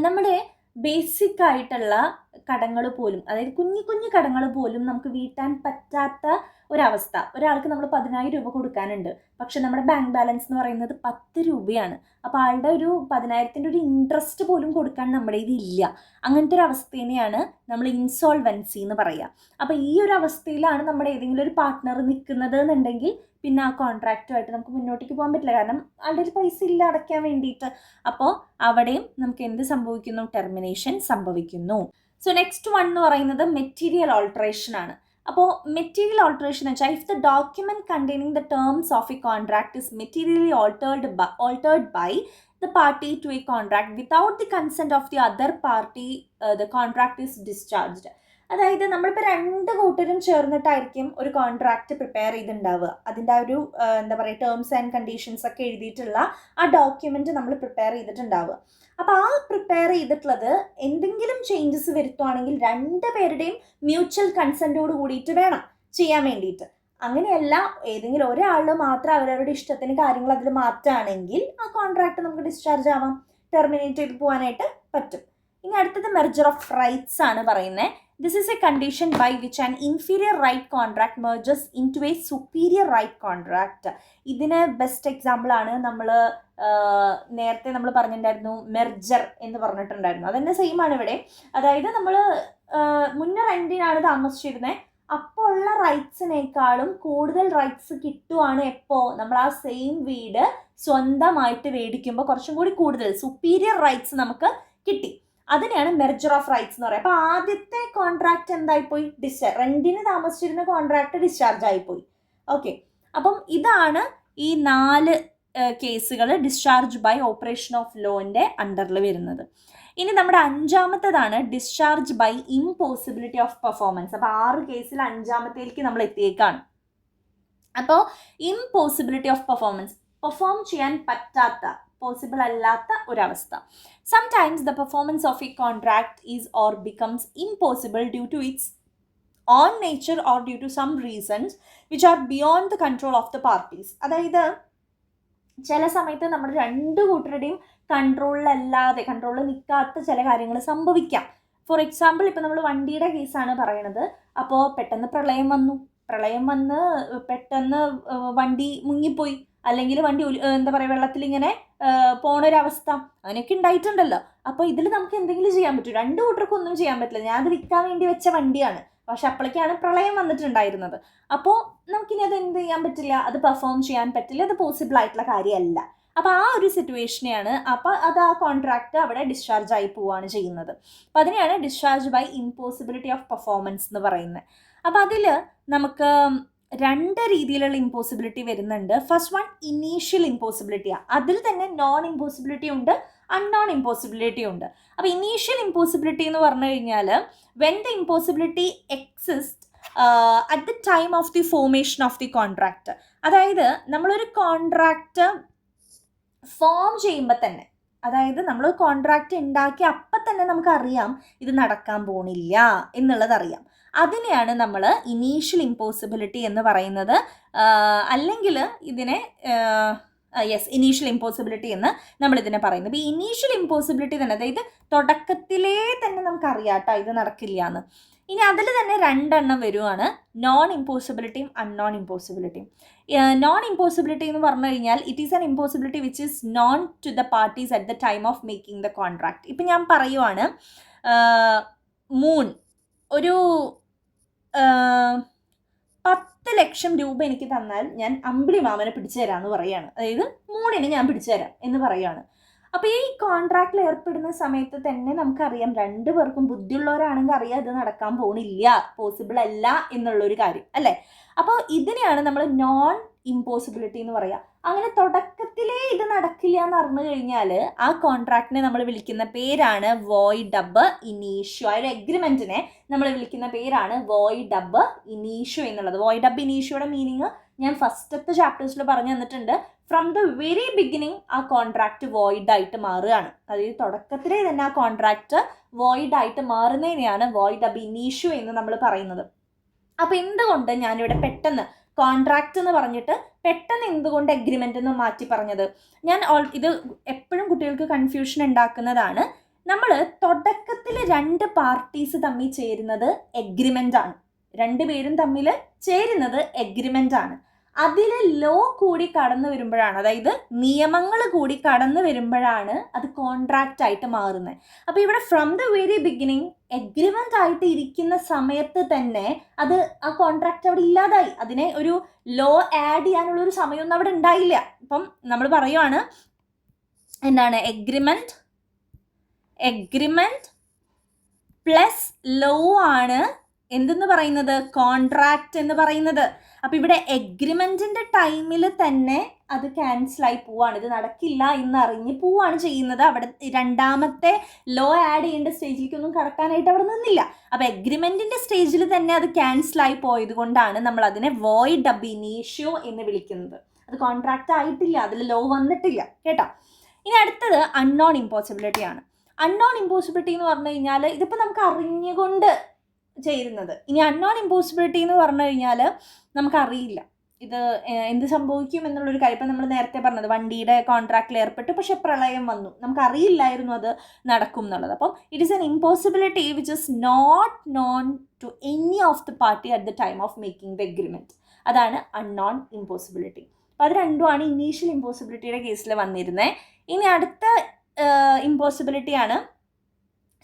നമ്മുടെ basic ആയിട്ടുള്ള കടങ്ങൾ പോലും, അതായത് കുഞ്ഞു കുഞ്ഞു കടങ്ങൾ പോലും നമുക്ക് വീട്ടാൻ പറ്റാത്ത ഒരവസ്ഥ. ഒരാൾക്ക് നമ്മൾ 10,000 രൂപ കൊടുക്കാനുണ്ട്, പക്ഷെ നമ്മുടെ ബാങ്ക് ബാലൻസ് എന്ന് പറയുന്നത് 10 രൂപയാണ്. അപ്പോൾ ആളുടെ ഒരു 10,000-ൻ്റെ ഒരു ഇൻട്രസ്റ്റ് പോലും കൊടുക്കാൻ നമ്മുടെ ഇതില്ല. അങ്ങനത്തെ ഒരു അവസ്ഥേനെയാണ് നമ്മൾ ഇൻസോൾവൻസി എന്ന് പറയുക. അപ്പോൾ ഈ ഒരു അവസ്ഥയിലാണ് നമ്മുടെ ഏതെങ്കിലും ഒരു പാർട്ട്ണർ നിൽക്കുന്നത് എന്നുണ്ടെങ്കിൽ പിന്നെ ആ കോൺട്രാക്റ്റുമായിട്ട് നമുക്ക് മുന്നോട്ടേക്ക് പോകാൻ പറ്റില്ല, കാരണം ആളുടെ പൈസ ഇല്ല അടയ്ക്കാൻ വേണ്ടിയിട്ട്. അപ്പോൾ അവിടെയും നമുക്ക് എന്ത് സംഭവിക്കുന്നു? ടെർമിനേഷൻ സംഭവിക്കുന്നു. സോ നെക്സ്റ്റ് വൺ എന്ന് പറയുന്നത് മെറ്റീരിയൽ ഓൾട്ടറേഷൻ ആണ്. അപ്പോൾ മെറ്റീരിയൽ ഓൾട്ടറേഷൻ എന്ന് വെച്ചാൽ if the document containing the terms of a contract is materially altered by the party to a contract without the consent of the other party, the contract is discharged. അതായത് നമ്മളിപ്പോൾ 2 കൂട്ടരും ചേർന്നിട്ടായിരിക്കും ഒരു contract prepare ചെയ്തിട്ടുണ്ടാവുക. അതിൻ്റെ ആ ഒരു എന്താ പറയുക, terms and conditions ഒക്കെ എഴുതിയിട്ടുള്ള ആ ഡോക്യുമെൻറ്റ് നമ്മൾ പ്രിപ്പയർ ചെയ്തിട്ടുണ്ടാവുക. അപ്പോൾ ആ പ്രിപ്പയർ ചെയ്തിട്ടുള്ളത് എന്തെങ്കിലും ചേഞ്ചസ് വരുത്തുവാണെങ്കിൽ 2 പേരുടെയും മ്യൂച്വൽ കൺസെൻറ്റോട് കൂടിയിട്ട് വേണം ചെയ്യാൻ വേണ്ടിയിട്ട്. അങ്ങനെയല്ല, ഏതെങ്കിലും ഒരാൾ മാത്രം അവരവരുടെ ഇഷ്ടത്തിന് കാര്യങ്ങൾ അതിൽ മാറ്റുകയാണെങ്കിൽ ആ കോൺട്രാക്റ്റ് നമുക്ക് ഡിസ്ചാർജ് ആവാം, ടെർമിനേറ്റ് ചെയ്ത് പോകാനായിട്ട് പറ്റും. ഇനി അടുത്തത് മെർജർ ഓഫ് റൈറ്റ്സ് ആണ് പറയുന്നത്. This is a condition by which an inferior right contract merges into a superior right contract. ഇതിന് ബെസ്റ്റ് എക്സാമ്പിളാണ് നേരത്തെ നമ്മൾ പറഞ്ഞിട്ടുണ്ടായിരുന്നു മെർജർ എന്ന് പറഞ്ഞിട്ടുണ്ടായിരുന്നു. അതന്നെ സെയിം ആണ് ഇവിടെ. അതായത് നമ്മൾ മുന്നേ റെൻറ്റിനാണ് താമസിച്ചിരുന്നത്, അപ്പോൾ ഉള്ള റൈറ്റ്സിനേക്കാളും കൂടുതൽ റൈറ്റ്സ് കിട്ടുവാണ് എപ്പോൾ നമ്മൾ ആ സെയിം വീട് സ്വന്തമായിട്ട് മേടിക്കുമ്പോൾ കുറച്ചും കൂടി കൂടുതൽ സുപ്പീരിയർ റൈറ്റ്സ് നമുക്ക് കിട്ടി. അതിനെയാണ് മെർജർ ഓഫ് റൈറ്റ്സ് എന്ന് പറയുക. അപ്പോൾ ആദ്യത്തെ കോൺട്രാക്റ്റ് എന്തായിപ്പോയി? റെൻറ്റിന് താമസിച്ചിരുന്ന കോൺട്രാക്റ്റ് ഡിസ്ചാർജ് ആയിപ്പോയി. ഓക്കെ, അപ്പം ഇതാണ് ഈ 4 കേസുകൾ ഡിസ്ചാർജ് ബൈ ഓപ്പറേഷൻ ഓഫ് ലോൻ്റെ അണ്ടറിൽ വരുന്നത്. ഇനി നമ്മുടെ 5ാമത്തേതാണ് discharge by impossibility of performance. അപ്പോൾ 6 കേസിൽ 5ാമത്തേക്ക് നമ്മൾ എത്തിയേക്കാണ്. അപ്പോൾ ഇംപോസിബിലിറ്റി ഓഫ് പെർഫോമൻസ്, പെർഫോം ചെയ്യാൻ പറ്റാത്ത, പോസിബിൾ അല്ലാത്ത ഒരവസ്ഥ. Sometimes the performance of a contract is or becomes impossible due to its own nature or due to some reasons which are beyond the control of the parties. അതായത് ചില സമയത്ത് നമ്മുടെ 2 കൂട്ടരുടെയും കൺട്രോളിൽ നിൽക്കാത്ത ചില കാര്യങ്ങൾ സംഭവിക്കാം. ഫോർ എക്സാമ്പിൾ, ഇപ്പോൾ നമ്മൾ വണ്ടിയുടെ കേസാണ് പറയണത്. അപ്പോൾ പെട്ടെന്ന് പ്രളയം വന്ന് പെട്ടെന്ന് വണ്ടി മുങ്ങിപ്പോയി, അല്ലെങ്കിൽ വണ്ടി എന്താ പറയുക വെള്ളത്തിലിങ്ങനെ പോണൊരവസ്ഥ, അങ്ങനെയൊക്കെ ഉണ്ടായിട്ടുണ്ടല്ലോ. അപ്പോൾ ഇതിൽ നമുക്ക് എന്തെങ്കിലും ചെയ്യാൻ പറ്റും? 2 കൂട്ടർക്കും ഒന്നും ചെയ്യാൻ പറ്റില്ല. ഞാനത് വിൽക്കാൻ വേണ്ടി വെച്ച വണ്ടിയാണ്, പക്ഷെ അപ്പോഴേക്കാണ് പ്രളയം വന്നിട്ടുണ്ടായിരുന്നത്. അപ്പോൾ നമുക്കിനി അത് എന്ത് ചെയ്യാൻ പറ്റില്ല, അത് പെർഫോം ചെയ്യാൻ പറ്റില്ല, അത് പോസിബിൾ ആയിട്ടുള്ള കാര്യമല്ല. അപ്പോൾ ആ ഒരു സിറ്റുവേഷനെയാണ്, അപ്പോൾ അത് ആ കോൺട്രാക്റ്റ് അവിടെ ഡിസ്ചാർജ് ആയി പോവുകയാണ് ചെയ്യുന്നത്. അപ്പോൾ അതിനെയാണ് discharge by impossibility of performance എന്ന് പറയുന്നത്. അപ്പോൾ അതിൽ നമുക്ക് 2 രീതിയിലുള്ള ഇമ്പോസിബിലിറ്റി വരുന്നുണ്ട്. ഫസ്റ്റ് വൺ ഇനീഷ്യൽ ഇമ്പോസിബിലിറ്റിയാണ്. അതിൽ തന്നെ നോൺ ഇമ്പോസിബിലിറ്റി ഉണ്ട്, അൺനോൺ ഇമ്പോസിബിലിറ്റി ഉണ്ട്. അപ്പോൾ ഇനീഷ്യൽ ഇമ്പോസിബിലിറ്റി എന്ന് പറഞ്ഞു കഴിഞ്ഞാൽ when the impossibility exist at the time of the formation of the contract. അതായത് നമ്മളൊരു കോൺട്രാക്റ്റ് ഫോം ചെയ്യുമ്പോൾ തന്നെ, അതായത് നമ്മൾ കോൺട്രാക്റ്റ് ഉണ്ടാക്കി അപ്പം തന്നെ നമുക്കറിയാം ഇത് നടക്കാൻ പോണില്ല എന്നുള്ളതറിയാം. അതിനെയാണ് നമ്മൾ ഇനീഷ്യൽ ഇമ്പോസിബിലിറ്റി എന്ന് പറയുന്നത്. അല്ലെങ്കിൽ ഇതിനെ ഇനീഷ്യൽ ഇമ്പോസിബിലിറ്റി എന്ന് നമ്മളിതിനെ പറയുന്നത്. അപ്പോൾ ഈ ഇനീഷ്യൽ ഇമ്പോസിബിലിറ്റി തന്നെ, അതായത് തുടക്കത്തിലേ തന്നെ നമുക്കറിയാം കേട്ടോ ഇത് നടക്കില്ല എന്ന്. ഇനി അതിൽ തന്നെ 2 എണ്ണം വരുവാണ്, നോൺ ഇമ്പോസിബിലിറ്റിയും അൺനോൺ ഇമ്പോസിബിലിറ്റിയും. നോൺ ഇമ്പോസിബിലിറ്റി എന്ന് പറഞ്ഞു കഴിഞ്ഞാൽ it is an impossibility which is known to the parties at the time of making the contract. ഇപ്പം ഞാൻ പറയുവാണ്, മൂൺ ഒരു 10 ലക്ഷം രൂപ എനിക്ക് തന്നാൽ ഞാൻ അമ്പിളി മാമനെ പിടിച്ചു തരാമെന്ന് പറയുകയാണ്. അതായത് മൂണിന് ഞാൻ പിടിച്ചു തരാം എന്ന് പറയുകയാണ്. അപ്പോൾ ഈ കോൺട്രാക്റ്റിൽ ഏർപ്പെടുന്ന സമയത്ത് തന്നെ നമുക്കറിയാം, 2 പേർക്കും ബുദ്ധിയുള്ളവരാണെങ്കിൽ അറിയാം ഇത് നടക്കാൻ പോണില്ല, പോസിബിൾ അല്ല എന്നുള്ളൊരു കാര്യം അല്ലേ. അപ്പോൾ ഇതിനെയാണ് നമ്മൾ നോൺ ഇമ്പോസിബിലിറ്റി എന്ന് പറയാം. അങ്ങനെ തുടക്കത്തിലേ ഇത് നടക്കില്ല എന്ന് അറിഞ്ഞു കഴിഞ്ഞാൽ ആ കോൺട്രാക്റ്റിനെ നമ്മൾ വിളിക്കുന്ന പേരാണ് വോയിഡ് അബ് ഇനീഷ്യോ. ആ ഒരു എഗ്രിമെൻറ്റിനെ നമ്മൾ വിളിക്കുന്ന പേരാണ് വോയിഡ് അബ് ഇനീഷ്യോ എന്നുള്ളത്. വോയിഡ് അബ് ഇനീഷ്യോയുടെ മീനിങ് ഞാൻ ഫസ്റ്റത്തെ ചാപ്റ്റേഴ്സിൽ പറഞ്ഞു തന്നിട്ടുണ്ട്. ഫ്രം ദ വെരി ബിഗിനിങ് ആ കോൺട്രാക്റ്റ് വോയിഡ് ആയിട്ട് മാറുകയാണ്. അതായത് തുടക്കത്തിലേ തന്നെ ആ കോൺട്രാക്റ്റ് വോയിഡ് ആയിട്ട് മാറുന്നതിനെയാണ് വോയിഡ് അബ് ഇനീഷ്യോ എന്ന് നമ്മൾ പറയുന്നത്. അപ്പോൾ എന്തുകൊണ്ട് ഞാനിവിടെ പെട്ടെന്ന് കോൺട്രാക്റ്റ് എന്ന് പറഞ്ഞിട്ട് പെട്ടെന്ന് എന്തുകൊണ്ട് എഗ്രിമെൻ്റ് എന്ന് മാറ്റി പറഞ്ഞത്? ഞാൻ ഇത് എപ്പോഴും കുട്ടികൾക്ക് കൺഫ്യൂഷൻ ഉണ്ടാക്കുന്നതാണ്. നമ്മൾ തുടക്കത്തിൽ 2 പാർട്ടീസ് തമ്മിൽ ചേരുന്നത് എഗ്രിമെൻ്റ് ആണ്. 2 പേരും തമ്മിൽ ചേരുന്നത് എഗ്രിമെൻ്റ് ആണ്. അതിൽ ലോ കൂടി കടന്നു വരുമ്പോഴാണ്, അതായത് നിയമങ്ങൾ കൂടി കടന്നു വരുമ്പോഴാണ് അത് കോൺട്രാക്റ്റ് ആയിട്ട് മാറുന്നത്. അപ്പോൾ ഇവിടെ from the very beginning agreement ആയിട്ട് ഇരിക്കുന്ന സമയത്ത് തന്നെ അത് ആ കോൺട്രാക്റ്റ് അവിടെ ഇല്ലാതായി. അതിനെ ഒരു ലോ ആഡ് ചെയ്യാനുള്ളൊരു സമയമൊന്നും അവിടെ ഉണ്ടായില്ല. ഇപ്പം നമ്മൾ പറയുവാണ് എന്താണ് എഗ്രിമെൻറ്റ് പ്ലസ് ലോ ആണ് എന്തെന്ന് പറയുന്നത്, കോൺട്രാക്റ്റ് എന്ന് പറയുന്നത്. അപ്പോൾ ഇവിടെ എഗ്രിമെൻറ്റിൻ്റെ ടൈമിൽ തന്നെ അത് ക്യാൻസലായി പോവാണ്, ഇത് നടക്കില്ല എന്നറിഞ്ഞ് പോവാണ് ചെയ്യുന്നത്. അവിടെ രണ്ടാമത്തെ ലോ ആഡ് ചെയ്യേണ്ട സ്റ്റേജിലേക്കൊന്നും കടക്കാനായിട്ട് അവിടെ നിന്നില്ല. അപ്പോൾ എഗ്രിമെൻറ്റിൻ്റെ സ്റ്റേജിൽ തന്നെ അത് ക്യാൻസലായി പോയത് കൊണ്ടാണ് നമ്മൾ അതിനെ വോയിഡ് അബ് ഇനീഷ്യോ എന്ന് വിളിക്കുന്നത്. അത് കോൺട്രാക്റ്റ് ആയിട്ടില്ല, അതിൽ ലോ വന്നിട്ടില്ല കേട്ടോ. ഇനി അടുത്തത് അൺനോൺ ഇമ്പോസിബിലിറ്റി ആണ്. അൺനോൺ ഇമ്പോസിബിലിറ്റി എന്ന് പറഞ്ഞു കഴിഞ്ഞാൽ ഇതിപ്പോൾ നമുക്ക് അറിഞ്ഞുകൊണ്ട് ചേരുന്നത്. ഇനി അൺനോൺ ഇമ്പോസിബിലിറ്റി എന്ന് പറഞ്ഞു കഴിഞ്ഞാൽ നമുക്കറിയില്ല ഇത് എന്ത് സംഭവിക്കും എന്നുള്ളൊരു കാര്യം. ഇപ്പം നമ്മൾ നേരത്തെ പറഞ്ഞത് വണ്ടിയുടെ കോൺട്രാക്റ്റിൽ ഏർപ്പെട്ടു, പക്ഷെ പ്രളയം വന്നു, നമുക്കറിയില്ലായിരുന്നു അത് നടക്കും എന്നുള്ളത്. അപ്പം it is an impossibility which is not known to any of the party at the time of making the agreement. അതാണ് അൺനോൺ ഇമ്പോസിബിലിറ്റി. അപ്പോൾ അത് രണ്ടുമാണ് ഇനീഷ്യൽ ഇമ്പോസിബിലിറ്റിയുടെ കേസിൽ വന്നിരുന്നത്. ഇനി അടുത്ത ഇമ്പോസിബിലിറ്റിയാണ്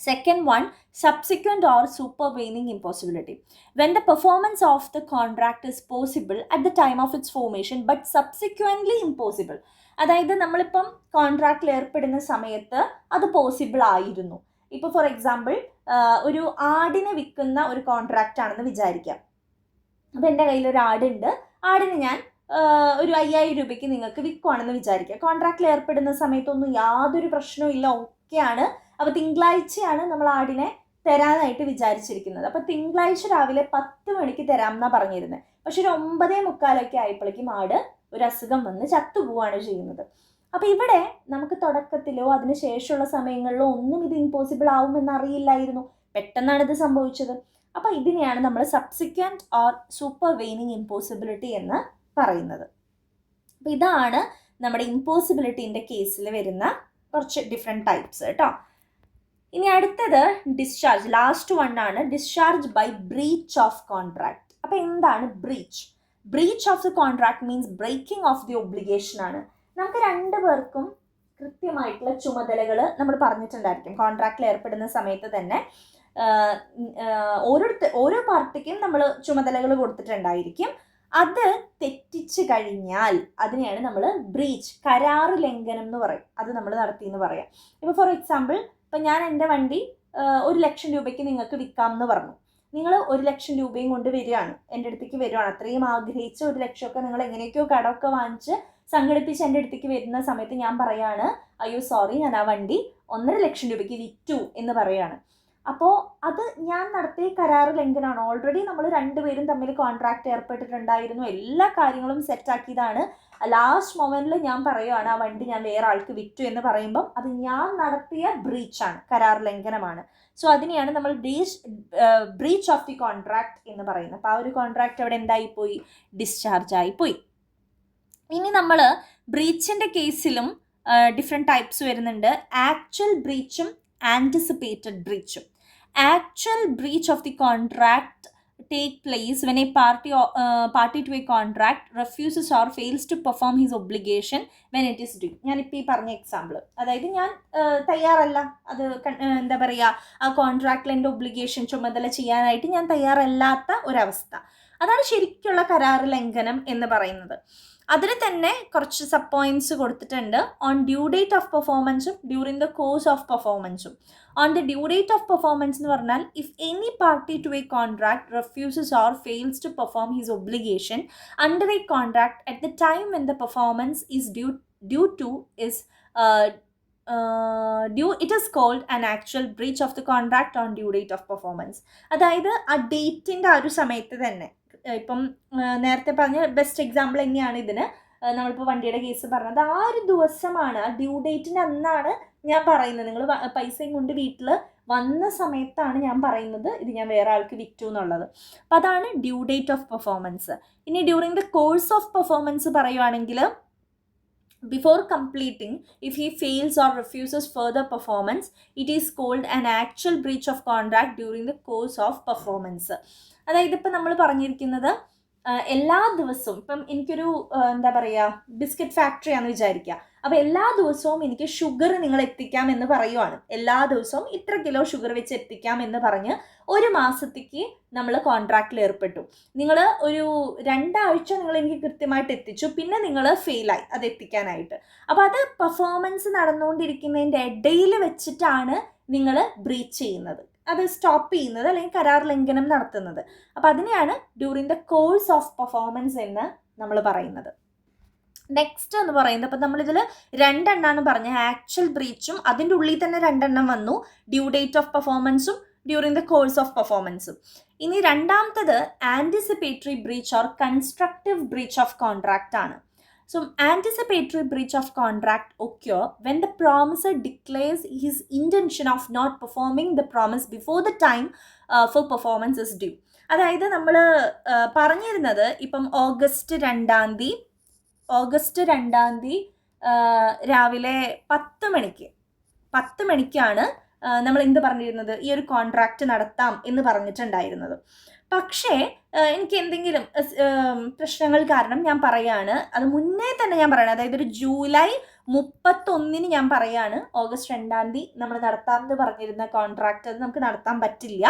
second one, subsequent or supervening impossibility. When the performance of the contract is possible at the time of its formation but subsequently impossible. അതായത് നമ്മളിപ്പം കോൺട്രാക്റ്റിൽ ഏർപ്പെടുന്ന സമയത്ത് അത് പോസിബിൾ ആയിരുന്നു. ഇപ്പോൾ ഫോർ എക്സാമ്പിൾ ഒരു ആടിനെ വിൽക്കുന്ന ഒരു കോൺട്രാക്റ്റ് ആണെന്ന് വിചാരിക്കാം. അപ്പോൾ എൻ്റെ കയ്യിലൊരു ആടുണ്ട്, ആടിന് ഞാൻ ഒരു 5000 രൂപയ്ക്ക് നിങ്ങൾക്ക് വിൽക്കുവാണെന്ന് വിചാരിക്കുക. കോൺട്രാക്റ്റിൽ ഏർപ്പെടുന്ന സമയത്തൊന്നും യാതൊരു പ്രശ്നവും ഇല്ല, ഓക്കെയാണ്. അപ്പോൾ തിങ്കളാഴ്ചയാണ് നമ്മൾ ആടിനെ തരാനായിട്ട് വിചാരിച്ചിരിക്കുന്നത്. അപ്പോൾ തിങ്കളാഴ്ച രാവിലെ 10 മണിക്ക് തരാം എന്നാണ് പറഞ്ഞിരുന്നത്. പക്ഷെ ഒരു 9:45 ആയപ്പോഴേക്കും ആട് ഒരു അസുഖം വന്ന് ചത്തുപോവുകയാണ് ചെയ്യുന്നത്. അപ്പോൾ ഇവിടെ നമുക്ക് തുടക്കത്തിലോ അതിന് ശേഷമുള്ള സമയങ്ങളിലോ ഒന്നും ഇത് ഇമ്പോസിബിൾ ആവുമെന്ന് അറിയില്ലായിരുന്നു, പെട്ടെന്നാണ് ഇത് സംഭവിച്ചത്. അപ്പോൾ ഇതിനെയാണ് നമ്മൾ സബ്സിക്വൻറ്റ് ഓർ സൂപ്പർവെയിനിങ് ഇമ്പോസിബിലിറ്റി എന്ന് പറയുന്നത്. അപ്പോൾ ഇതാണ് നമ്മുടെ ഇമ്പോസിബിലിറ്റീൻ്റെ കേസിൽ വരുന്ന കുറച്ച് ഡിഫറെൻറ്റ് ടൈപ്സ് കേട്ടോ. ഇനി അടുത്തത് ഡിസ്ചാർജ്, ലാസ്റ്റ് വൺ ആണ് discharge by breach of contract. അപ്പോൾ എന്താണ് breach of the contract means breaking of the obligation ആണ്. നമുക്ക് 2 പേർക്കും കൃത്യമായിട്ടുള്ള ചുമതലകൾ നമ്മൾ പറഞ്ഞിട്ടുണ്ടായിരിക്കും. കോൺട്രാക്റ്റിൽ ഏർപ്പെടുന്ന സമയത്ത് തന്നെ ഓരോ പാർട്ടിക്കും നമ്മൾ ചുമതലകൾ കൊടുത്തിട്ടുണ്ടായിരിക്കും. അത് തെറ്റിച്ച് കഴിഞ്ഞാൽ അതിനെയാണ് നമ്മൾ ബ്രീച്ച്, കരാറ് ലംഘനം എന്ന് പറയും. അത് നമ്മൾ നടത്തിയെന്ന് പറയാം. ഇപ്പോൾ ഫോർ എക്സാമ്പിൾ, ഇപ്പം ഞാൻ എൻ്റെ വണ്ടി 1,00,000 രൂപയ്ക്ക് നിങ്ങൾക്ക് വിൽക്കാം എന്ന് പറഞ്ഞു. നിങ്ങൾ 1,00,000 രൂപയും കൊണ്ട് വരികയാണ്, എൻ്റെ അടുത്തേക്ക് വരുവാണ്. അത്രയും ആഗ്രഹിച്ച 1,00,000 നിങ്ങൾ എങ്ങനെയൊക്കെയോ കടമൊക്കെ വാങ്ങിച്ച് സംഘടിപ്പിച്ച് എൻ്റെ അടുത്തേക്ക് വരുന്ന സമയത്ത് ഞാൻ പറയാണ്, അയ്യോ സോറി, ഞാൻ ആ വണ്ടി 1,50,000 രൂപയ്ക്ക് വിറ്റു എന്ന് പറയാണ്. അപ്പോൾ അത് ഞാൻ നടത്തിയ കരാറ് ലംഘനമാണ്. ഓൾറെഡി നമ്മൾ 2 പേരും തമ്മിൽ കോൺട്രാക്റ്റ് ഏർപ്പെട്ടിട്ടുണ്ടായിരുന്നു, എല്ലാ കാര്യങ്ങളും സെറ്റാക്കിയതാണ്. ലാസ്റ്റ് മൊമെൻറ്റിൽ ഞാൻ പറയുവാണ് ആ വണ്ടി ഞാൻ വേറെ ആൾക്ക് വിറ്റു എന്ന് പറയുമ്പം അത് ഞാൻ നടത്തിയ ബ്രീച്ചാണ്, കരാർ ലംഘനമാണ്. സോ അതിനെയാണ് നമ്മൾ ബ്രീച്ച് ഓഫ് ദി കോൺട്രാക്ട് എന്ന് പറയുന്നത്. അപ്പോൾ ആ ഒരു കോൺട്രാക്റ്റ് അവിടെ എന്തായിപ്പോയി, ഡിസ്ചാർജ് ആയിപ്പോയി. ഇനി നമ്മൾ ബ്രീച്ചിൻ്റെ കേസിലും ഡിഫറെൻറ്റ് ടൈപ്സ് വരുന്നുണ്ട്. ആക്ച്വൽ ബ്രീച്ചും ആൻറ്റിസിപ്പേറ്റഡ് ബ്രീച്ചും. Actual breach of the contract take place when a party to a contract refuses or fails to perform his obligation when it is due. ഞാനിപ്പോൾ ഈ പറഞ്ഞ എക്സാമ്പിൾ, അതായത് ഞാൻ തയ്യാറല്ല, അത് എന്താ പറയുക, ആ കോൺട്രാക്റ്റിൽ എൻ്റെ ഒബ്ലിഗേഷൻ ചുമതല ചെയ്യാനായിട്ട് ഞാൻ തയ്യാറല്ലാത്ത ഒരവസ്ഥ, അതാണ് ശരിക്കുള്ള കരാറ് ലംഘനം എന്ന് പറയുന്നത്. അതിൽ തന്നെ കുറച്ച് സബ് പോയിന്റ്സ് കൊടുത്തിട്ടുണ്ട്. ഓൺ ഡ്യൂ ഡേറ്റ് ഓഫ് പെർഫോമൻസും ഡ്യൂറിങ് ദ കോഴ്സ് ഓഫ് പെർഫോമൻസും. On the due date of performance എന്ന് പറഞ്ഞാൽ if any party to a contract refuses or fails to perform his obligation under a contract at the time when the performance is due to is it is called an actual breach of the contract on due date of performance. അതായത് ആ ഡേറ്റിൻ്റെ ആ ഒരു സമയത്ത് തന്നെ, ഇപ്പം നേരത്തെ പറഞ്ഞ best example തന്നെയാണ് ഇതിന്. നമ്മളിപ്പോൾ വണ്ടിയുടെ കേസ് പറഞ്ഞത് ആ ഒരു ദിവസമാണ്, ആ ഡ്യൂ ഡേറ്റിന് അന്നാണ് ഞാൻ പറയുന്നത്. നിങ്ങൾ പൈസയും കൊണ്ട് വീട്ടിൽ വന്ന സമയത്താണ് ഞാൻ പറയുന്നത് ഇത് ഞാൻ വേറെ ആൾക്ക് വിറ്റു എന്നുള്ളത്. അപ്പോൾ അതാണ് ഡ്യൂ ഡേറ്റ് ഓഫ് പെർഫോമൻസ്. ഇനി during the course of performance പറയുവാണെങ്കിൽ before completing, if he fails or refuses further performance, it is called an actual breach of contract during the course of performance. അതായത് ഇപ്പം നമ്മൾ പറഞ്ഞിരിക്കുന്നത് എല്ലാ ദിവസവും, ഇപ്പം എനിക്കൊരു എന്താ പറയുക ബിസ്ക്കറ്റ് ഫാക്ടറി ആണെന്ന് വിചാരിക്കുക. അപ്പോൾ എല്ലാ ദിവസവും എനിക്ക് ഷുഗർ നിങ്ങൾ എത്തിക്കാം എന്ന് പറയുവാണ്. എല്ലാ ദിവസവും ഇത്ര കിലോ ഷുഗർ വെച്ച് എത്തിക്കാം എന്ന് പറഞ്ഞ് ഒരു മാസത്തേക്ക് നമ്മൾ കോൺട്രാക്റ്റിൽ ഏർപ്പെട്ടു. നിങ്ങൾ ഒരു 2 ആഴ്ച നിങ്ങൾ എനിക്ക് കൃത്യമായിട്ട് എത്തിച്ചു, പിന്നെ നിങ്ങൾ ഫെയിലായി അത് എത്തിക്കാനായിട്ട്. അപ്പോൾ അത് പെർഫോമൻസ് നടന്നുകൊണ്ടിരിക്കുന്നതിൻ്റെ ഇടയിൽ വെച്ചിട്ടാണ് നിങ്ങൾ ബ്രീച്ച് ചെയ്യുന്നത്, അത് സ്റ്റോപ്പ് ചെയ്യുന്നത് അല്ലെങ്കിൽ കരാർ ലംഘനം നടത്തുന്നത്. അപ്പോൾ അതിനെയാണ് during the course of performance എന്ന് നമ്മൾ പറയുന്നത്. നെക്സ്റ്റ് എന്ന് പറയുന്നത്, അപ്പോൾ നമ്മളിതിൽ 2 എണ്ണമാണ് പറഞ്ഞത്, ആക്ച്വൽ ബ്രീച്ചും അതിൻ്റെ ഉള്ളിൽ തന്നെ 2 എണ്ണം വന്നു, ഡ്യൂ ഡേറ്റ് ഓഫ് പെർഫോമൻസും ഡ്യൂറിങ് ദ കോഴ്സ് ഓഫ് പെർഫോമൻസും. ഇനി രണ്ടാമത്തത് anticipatory breach or constructive breach of contract ആണ്. So, anticipatory breach of contract occur when the promisor declares his intention of not performing the promise before the time for performance is due. അതായത് നമ്മൾ പറഞ്ഞിരുന്നത് ഇപ്പം August 2 രാവിലെ 10 മണിക്കാണ് നമ്മൾ എന്ത് പറഞ്ഞിരുന്നത്, ഈ ഒരു കോൺട്രാക്റ്റ് നടത്താം എന്ന് പറഞ്ഞിട്ടുണ്ടായിരുന്നത്. പക്ഷേ എനിക്ക് എന്തെങ്കിലും പ്രശ്നങ്ങൾ കാരണം ഞാൻ പറയാണ്, അത് മുന്നേ തന്നെ ഞാൻ പറയണം, അതായത് ഒരു ജൂലൈ 31 ഞാൻ പറയാണ് ഓഗസ്റ്റ് 2 നമ്മൾ നടത്താമെന്ന് പറഞ്ഞിരുന്ന കോൺട്രാക്റ്റ് അത് നമുക്ക് നടത്താൻ പറ്റില്ല,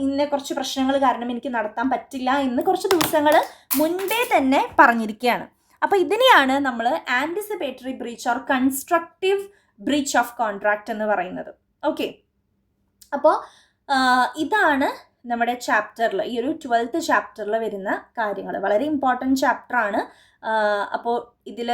ഇന്ന കുറച്ച് പ്രശ്നങ്ങൾ കാരണം എനിക്ക് നടത്താൻ പറ്റില്ല എന്ന് കുറച്ച് ദിവസങ്ങൾ മുൻപേ തന്നെ പറഞ്ഞിരിക്കുകയാണ്. അപ്പോൾ ഇതിനെയാണ് നമ്മൾ anticipatory breach or constructive breach of contract എന്ന് പറയുന്നത്. ഓക്കെ, അപ്പോൾ ഇതാണ് നമ്മുടെ ചാപ്റ്ററിൽ, ഈ ഒരു 12th ചാപ്റ്ററിൽ വരുന്ന കാര്യങ്ങൾ. വളരെ ഇമ്പോർട്ടൻറ്റ് ചാപ്റ്ററാണ്. അപ്പോൾ ഇതിൽ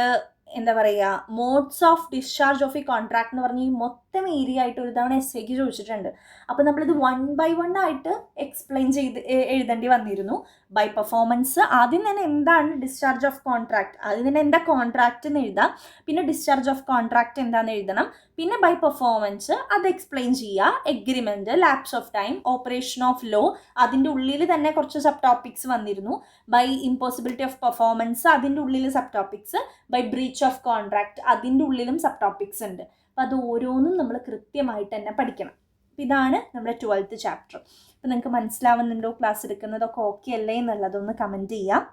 എന്താ പറയുക, മോഡ്സ് ഓഫ് ഡിസ്ചാർജ് ഓഫ് ഈ കോൺട്രാക്ട് എന്ന് പറഞ്ഞ് ഈ മൊത്തം ഏരിയ ആയിട്ട് ഒരു തവണ എസ്സേക്ക് ചോദിച്ചിട്ടുണ്ട്. അപ്പോൾ നമ്മളിത് 1 by 1 ആയിട്ട് എക്സ്പ്ലെയിൻ ചെയ്ത് എഴുതേണ്ടി വന്നിരുന്നു. ബൈ പെർഫോമൻസ് ആദ്യം തന്നെ എന്താണ് ഡിസ്ചാർജ് ഓഫ് കോൺട്രാക്ട്, ആദ്യം തന്നെ എന്താ കോൺട്രാക്റ്റ് എന്ന് എഴുതാം, പിന്നെ ഡിസ്ചാർജ് ഓഫ് കോൺട്രാക്ട് എന്താണെന്ന് എഴുതണം, പിന്നെ ബൈ പെർഫോമൻസ് അത് എക്സ്പ്ലെയിൻ ചെയ്യുക, agreement, lapse of time, operation of law, അതിൻ്റെ ഉള്ളിൽ തന്നെ കുറച്ച് സബ് ടോപ്പിക്സ് വന്നിരുന്നു. ബൈ ഇമ്പോസിബിലിറ്റി ഓഫ് പെർഫോമൻസ് അതിൻ്റെ ഉള്ളിൽ sub topics, by breach of contract അതിൻ്റെ ഉള്ളിലും സബ് ടോപ്പിക്സ് ഉണ്ട്. അപ്പോൾ അത് ഓരോന്നും നമ്മൾ കൃത്യമായിട്ട് തന്നെ പഠിക്കണം. അപ്പോൾ ഇതാണ് നമ്മുടെ 12th ചാപ്റ്റർ. അപ്പോൾ നിങ്ങൾക്ക് മനസ്സിലാവുന്നുണ്ടോ, ക്ലാസ് എടുക്കുന്നതൊക്കെ ഓക്കെ അല്ലേ എന്നുള്ളതൊന്ന് കമൻറ്റ് ചെയ്യാം,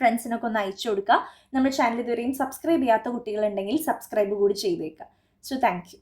ഫ്രണ്ട്സിനൊക്കെ ഒന്ന് അയച്ചു കൊടുക്കുക. നമ്മുടെ ചാനൽ ഇതുവരെയും സബ്സ്ക്രൈബ് ചെയ്യാത്ത കുട്ടികളുണ്ടെങ്കിൽ സബ്സ്ക്രൈബ് കൂടി ചെയ്തേക്കുക. So thank you.